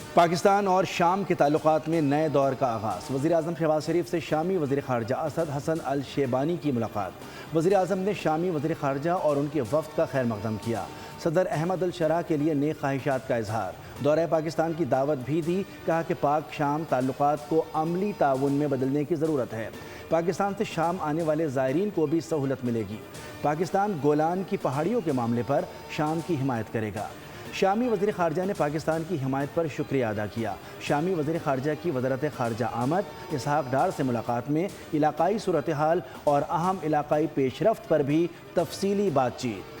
पाकिस्तान और शाम के ताल्लुकात में नए दौर का आगाज़। वज़ीर-ए-आज़म शहबाज शरीफ से शामी वज़ीर ख़ारजा असद हसन अल शेबानी की मुलाकात। वज़ीर-ए-आज़म ने शामी वज़ीर ख़ारजा और उनके वफ़द का खैर मक़दम किया। सदर अहमद अल शरा के लिए नेक ख्वाहिशात का इजहार। दौरे पाकिस्तान की दावत भी दी। कहा कि पाक शाम ताल्लुकात को अमली ताउन में बदलने की ज़रूरत है। पाकिस्तान से शाम आने वाले ज़ायरीन को भी सहूलत मिलेगी। पाकिस्तान गोलान की पहाड़ियों के मामले पर शाम की हिमायत करेगा। शामी वज़ीर ख़ारजा ने पाकिस्तान की हिमायत पर शुक्रिया अदा किया। शामी वज़ीर ख़ारजा की वज़ारत ख़ारजा आमद इसहाक़ डार से मुलाकात में इलाक़ाई सूरत हाल और अहम इलाक़ाई पेशरफ्त पर भी तफसीली बातचीत।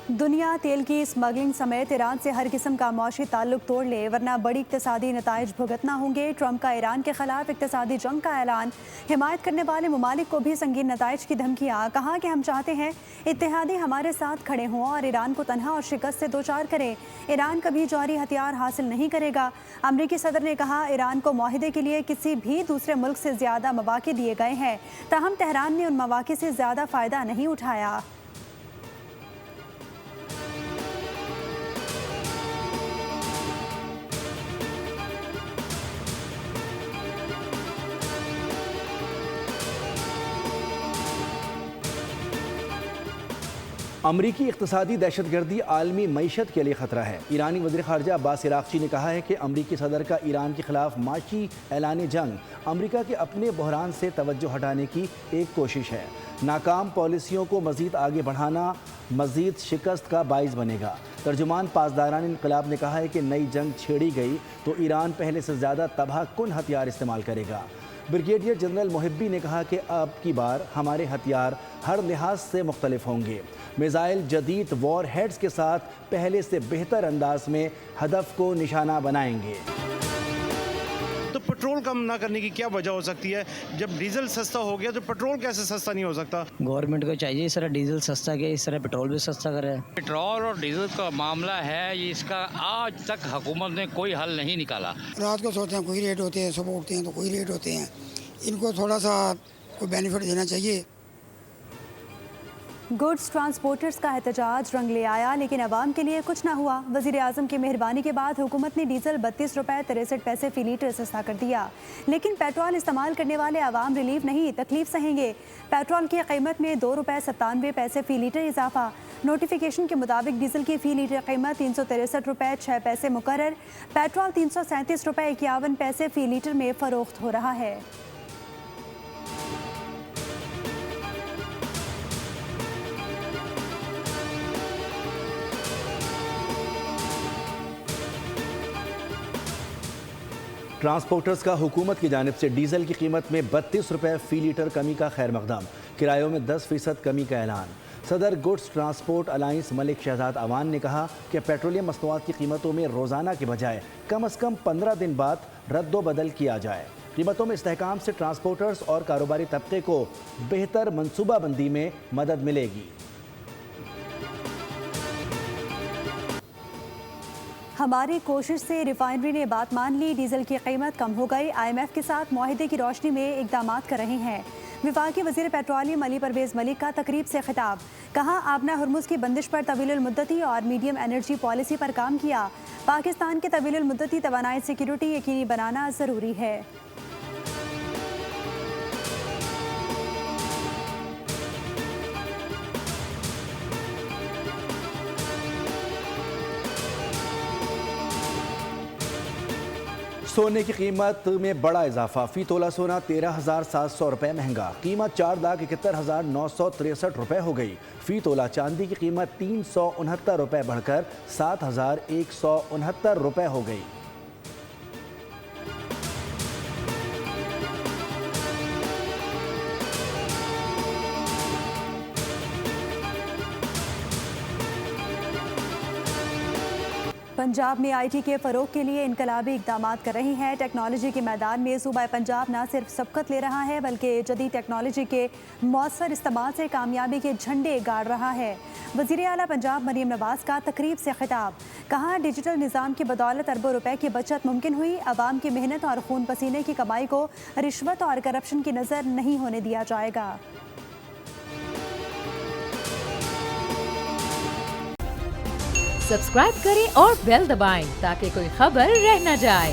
दुनिया तेल की स्मगलिंग समेत ईरान से हर किस्म का मौशी ताल्लुक तोड़ ले, वरना बड़ी इक़्तिसादी नताइज भुगतना होंगे। ट्रंप का ईरान के खिलाफ इक़्तिसादी जंग का ऐलान। हिमायत करने वाले ममालिक को भी संगीन नताइज की धमकियाँ। कहा कि हम चाहते हैं इत्तेहादी हमारे साथ खड़े हों और ईरान को तनहा और शिकस्त से दो चार करें। ईरान कभी जौहरी हथियार हासिल नहीं करेगा। अमरीकी सदर ने कहा ईरान को मुआहदे के लिए किसी भी दूसरे मुल्क से ज़्यादा मौक़े दिए गए हैं, ताहम तेहरान ने उन मौक़े से ज़्यादा फ़ायदा नहीं उठाया। अमरीकी इक़्तिसादी दहशतगर्दी आलमी मईशत के लिए ख़तरा है। ईरानी वज़ीर ख़ारजा अब्बास इराक़ची ने कहा है कि अमरीकी सदर का ईरान के ख़िलाफ़ माशी ऐलान जंग अमरीका के अपने बहरान से तवज्जो हटाने की एक कोशिश है। नाकाम पॉलिसियों को मज़ीद आगे बढ़ाना मज़ीद शिकस्त का बाइस बनेगा। तर्जुमान पासदारान इनक़लाब ने कहा है कि नई जंग छेड़ी गई तो ईरान पहले से ज़्यादा तबाहकुन हथियार इस्तेमाल करेगा। ब्रिगेडियर जनरल मुहिब्बी ने कहा कि अब की बार हमारे हथियार हर लिहाज से मुख्तलिफ होंगे। मिसाइल जदीद वॉर हेड्स के साथ पहले से बेहतर अंदाज में हदफ को निशाना बनाएंगे। तो पेट्रोल कम ना करने की क्या वजह हो सकती है? जब डीजल सस्ता हो गया तो पेट्रोल कैसे सस्ता नहीं हो सकता? गवर्नमेंट को चाहिए इस तरह डीजल सस्ता किया, इस तरह पेट्रोल भी सस्ता करे। पेट्रोल और डीजल का मामला है, इसका आज तक हुकूमत ने कोई हल नहीं निकाला। रात को सोते हैं कोई रेट होते हैं, सुबह उठते हैं तो कोई रेट होते हैं। इनको थोड़ा सा कोई बेनिफिट देना चाहिए। गुड्स ट्रांसपोर्टर्स का एहतजाज रंग ले आया, लेकिन अवाम के लिए कुछ ना हुआ। वज़ीर आज़म की मेहरबानी के बाद हुकूमत ने डीजल 32 रुपये 63 पैसे फ़ी लीटर सस्ता कर दिया, लेकिन पेट्रोल इस्तेमाल करने वाले अवाम रिलीफ नहीं तकलीफ सहेंगे। पेट्रोल की कीमत में 2 रुपये 97 पैसे फ़ी लीटर इजाफा। नोटिफिकेशन के मुताबिक डीजल की फ़ी लीटर कीमत 363 रुपये 6 पैसे मुकर्रर। पेट्रोल 337 रुपये 51 पैसे फ़ी लीटर में फ़रोख्त हो रहा है। ट्रांसपोर्टर्स का हुकूमत की जानिब से डीजल की कीमत में 32 रुपये फ़ी लीटर कमी का खैर मकदम। किरायों में 10% कमी का ऐलान। सदर goods transport alliance Malik Shahzad Awan ने कहा कि पेट्रोलियम मसनूआत की कीमतों में रोज़ाना के बजाय कम अज़ कम 15 दिन बाद रद्दोबदल किया जाए। कीमतों में इस्तेहकाम से ट्रांसपोर्टर्स और कारोबारी तबके को बेहतर मनसूबाबंदी में मदद मिलेगी। हमारी कोशिश से रिफाइनरी ने बात मान ली, डीजल की कीमत कम हो गई। IMF के साथ मुआहदे की रोशनी में इकदाम कर रहे हैं। वफाकी वज़ीर पेट्रोलियम अली परवेज़ मलिक का तकरीब से खिताब। कहा आबना हुर्मुज़ की बंदिश पर तवील मुद्दती और मीडियम एनर्जी पॉलिसी पर काम किया। पाकिस्तान के तवील मुद्दती तवानाई सिक्योरिटी यकीनी बनाना ज़रूरी है। सोने की कीमत में बड़ा इजाफा। फ़ी तोला सोना 13,700 रुपये महंगा। कीमत 4,71,963 रुपये हो गई। फ़ी तोला चांदी की कीमत 369 रुपये बढ़कर 7,169 रुपये हो गई। पंजाब में IT के फ़रोग के लिए इनकलाबी इकदाम कर रही है। टेक्नोलॉजी के मैदान में सूबा पंजाब न सिर्फ सबकत ले रहा है बल्कि जदीद टेक्नोलॉजी के मौसर इस्तेमाल से कामयाबी के झंडे गाड़ रहा है। वज़ीर आला पंजाब मरीम नवाज़ का तकरीब से खिताब, कहा डिजिटल निज़ाम की बदौलत अरबों रुपए की बचत मुमकिन हुई। अवाम की मेहनत और खून पसीने की कमाई को रिश्वत और करप्शन की नज़र नहीं होने दिया जाएगा। सब्सक्राइब करें और बेल दबाएं ताकि कोई खबर रह न जाए।